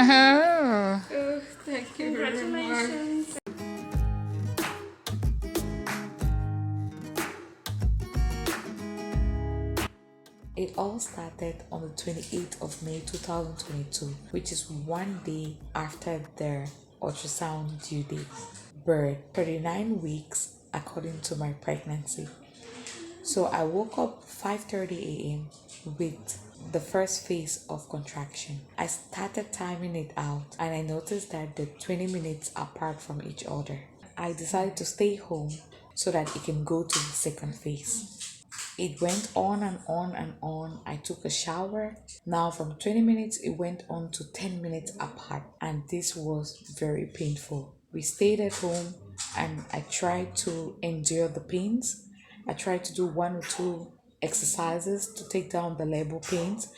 Oh, thank you very much. Congratulations. It all started on the 28th of May 2022, which is one day after their ultrasound due date. Birth 39 weeks according to my pregnancy. So I woke up 5:30 a.m. with the first phase of contraction. I started timing it out and I noticed that the 20 minutes apart from each other. I decided to stay home so that it can go to the second phase. It went on and on and on. I took a shower. Now, from 20 minutes, it went on to 10 minutes apart, and this was very painful. We stayed at home and I tried to endure the pains. I tried to do one or two exercises to take down the labor pains.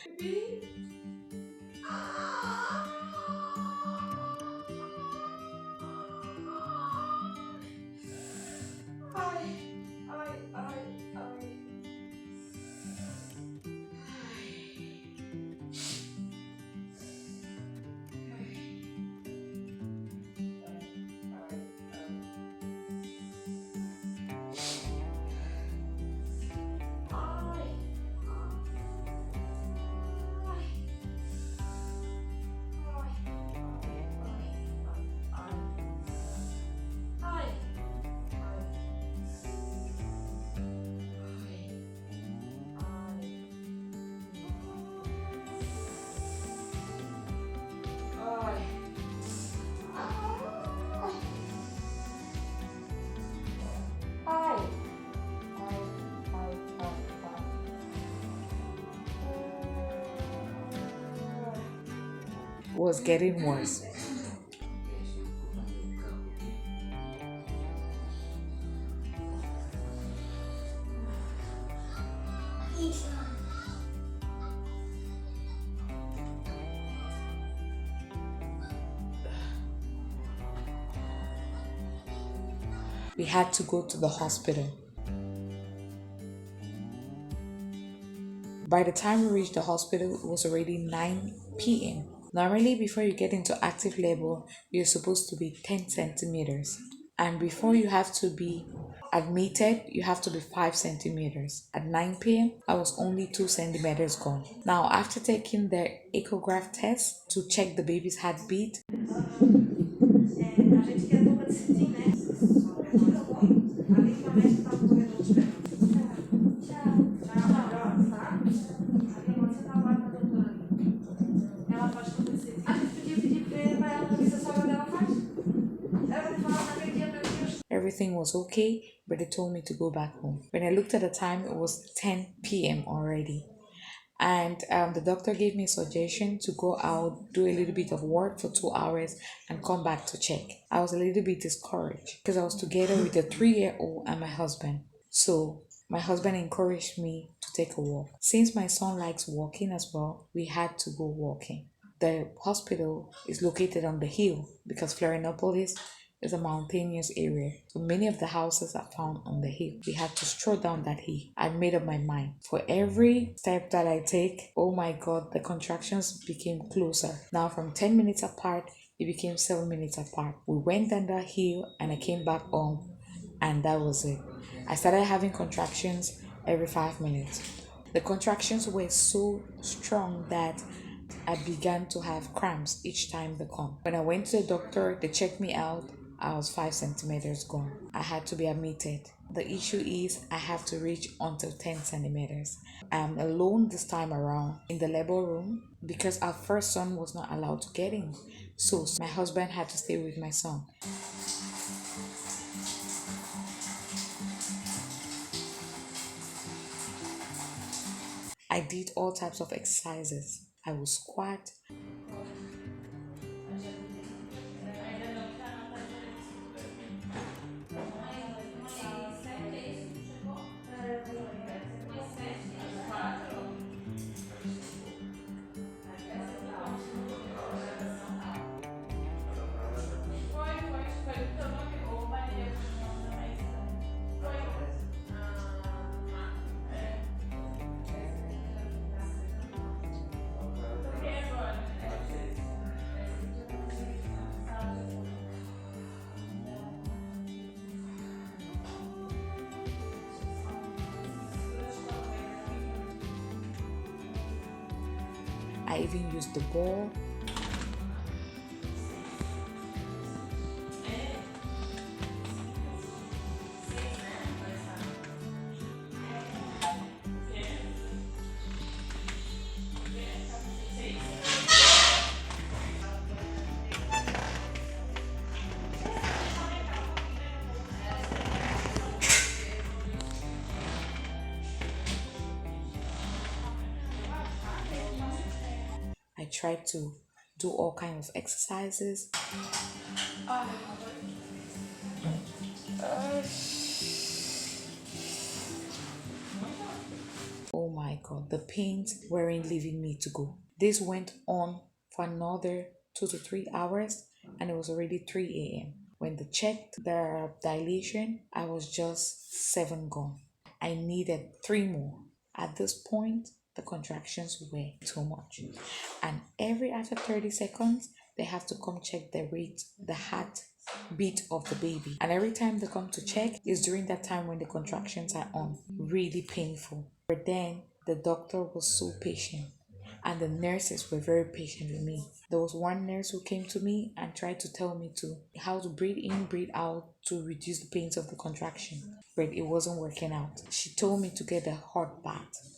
Was getting worse. We had to go to the hospital. By the time we reached the hospital, it was already 9 p.m. Normally, before you get into active labor, you're supposed to be 10 centimeters. And before you have to be admitted, you have to be 5 centimeters. At 9 p.m., I was only 2 centimeters gone. Now, after taking the echograph test to check the baby's heartbeat, everything was okay, but they told me to go back home. When I looked at the time, it was 10 p.m. already. And the doctor gave me a suggestion to go out, do a little bit of work for 2 hours, and come back to check. I was a little bit discouraged because I was together with a 3-year-old and my husband. So my husband encouraged me to take a walk. Since my son likes walking as well, we had to go walking. The hospital is located on the hill because Florianopolis is a mountainous area. So many of the houses are found on the hill. We had to stroll down that hill. I made up my mind. For every step that I take, oh my God, the contractions became closer. Now from 10 minutes apart, it became 7 minutes apart. We went down that hill and I came back home and that was it. I started having contractions every 5 minutes. The contractions were so strong that I began to have cramps each time they come. When I went to the doctor, they checked me out. I was 5 centimeters gone. I had to be admitted. The issue is I have to reach until 10 centimeters. I'm alone this time around in the labor room because our first son was not allowed to get in. So my husband had to stay with my son. I did all types of exercises. I would squat. I even used the ball. I tried to do all kinds of exercises. Oh my god, the pains weren't leaving me to go. This went on for another 2 to 3 hours, and it was already 3 a.m. When they checked the dilation, I was just 7 gone. I needed 3 more. At this point, the contractions were too much. And every after 30 seconds, they have to come check the rate, the heart beat of the baby. And every time they come to check is during that time when the contractions are on. Really painful. But then the doctor was so patient, and the nurses were very patient with me. There was one nurse who came to me and tried to tell me how to breathe in, breathe out to reduce the pains of the contraction, but it wasn't working out. She told me to get a hot bath.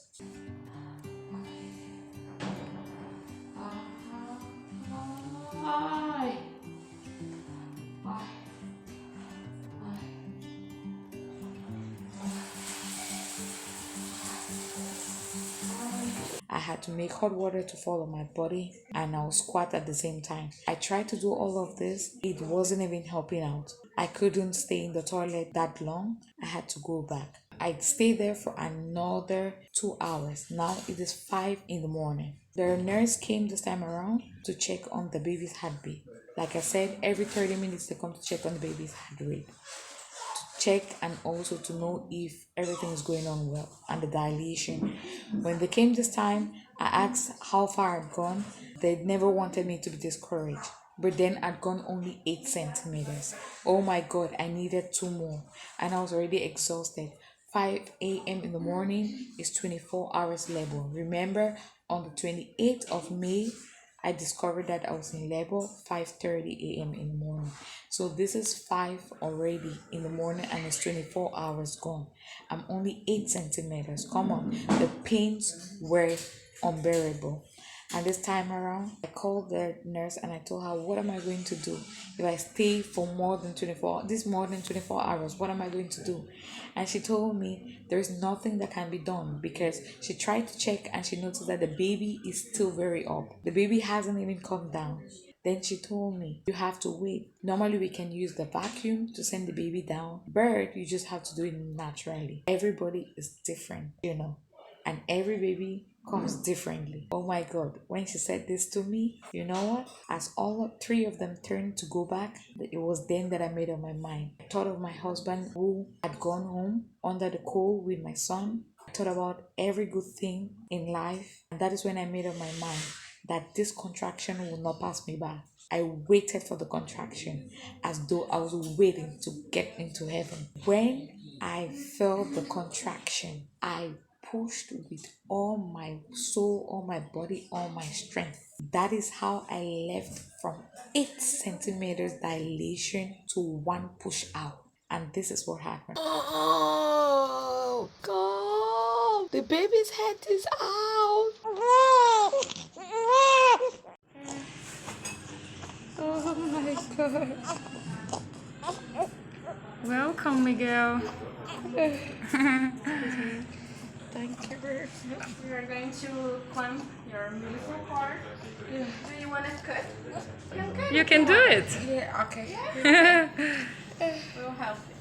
I had to make hot water to fall on my body, and I'll squat at the same time. I tried to do all of this. It wasn't even helping out. I couldn't stay in the toilet that long. I had to go back. I stayed there for another 2 hours. Now it is 5 in the morning. The nurse came this time around to check on the baby's heartbeat. Like I said, every 30 minutes they come to check on the baby's heart rate. Check and also to know if everything is going on well and the dilation. When they came this time, I asked how far I'd gone. They never wanted me to be discouraged, but then I'd gone only 8 centimeters. Oh my god, I needed 2 more, and I was already exhausted. 5 a.m. in the morning is 24 hours labor. Remember, on the 28th of May, I discovered that I was in labor 5:30 a.m. in the morning. So this is 5 already in the morning, and it's 24 hours gone. I'm only 8 centimeters. Come on. The pains were unbearable. And this time around, I called the nurse and I told her, what am I going to do? If I stay for more than 24 hours, what am I going to do? And she told me there's nothing that can be done, because she tried to check and she noticed that the baby is still very up. The baby hasn't even come down. Then she told me, you have to wait. Normally we can use the vacuum to send the baby down, but you just have to do it naturally. Everybody is different, and every baby comes differently. Oh my god, when she said this to me, you know what? As all 3 of them turned to go back, it was then that I made up my mind. I thought of my husband who had gone home under the cold with my son. I thought about every good thing in life, and that is when I made up my mind that this contraction will not pass me by. I waited for the contraction as though I was waiting to get into heaven. When I felt the contraction, I pushed with all my soul, all my body, all my strength. That is how I left from 8 centimeters dilation to 1 push out. And this is what happened. Oh God, the baby's head is out. Oh my god. Welcome, Miguel. Thank you very much. We are going to clamp your beautiful part. Do you want to cut? You can do it. Yeah, okay. We'll help you.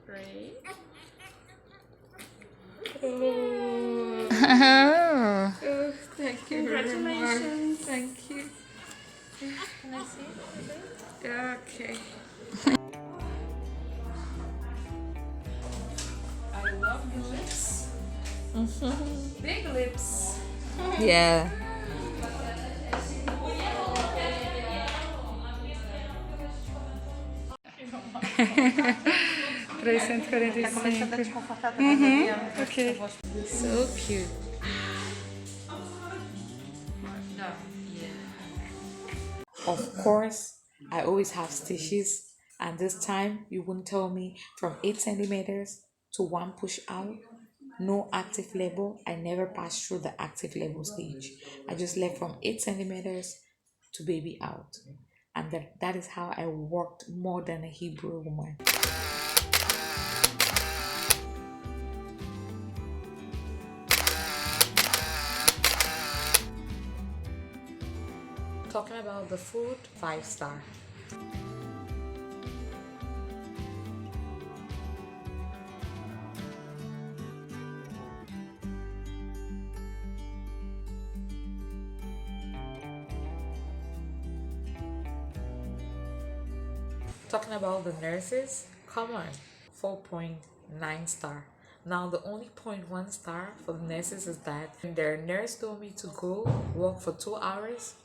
Great. Oh, thank you very much. Congratulations. Thank you. Can I see it? Okay. I love your lips. Big lips. Yeah. 345. Ok. So cute. Of course, I always have stitches, and this time you wouldn't tell me from 8 centimeters to one push out. No active label. I never passed through the active label stage. I just left from 8 centimeters to baby out. And that is how I worked more than a Hebrew woman. Talking about the food, 5-star. Talking about the nurses, come on, 4.9-star. Now the only 0.1-star for the nurses is that when their nurse told me to go walk for 2 hours,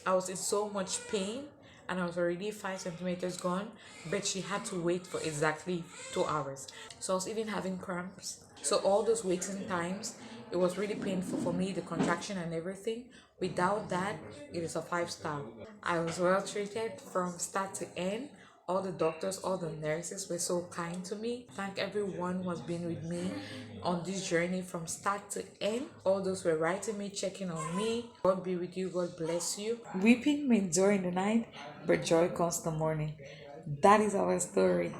I was in so much pain and I was already 5 centimeters gone, but she had to wait for exactly 2 hours. So I was even having cramps. So all those waiting times, it was really painful for me, the contraction and everything. Without that, it is a 5-star. I was well treated from start to end. All the doctors, all the nurses were so kind to me. Thank everyone who has been with me on this journey from start to end. All those who were writing me, checking on me. God be with you. God bless you. Weeping may endure in the night, but joy comes in the morning. That is our story.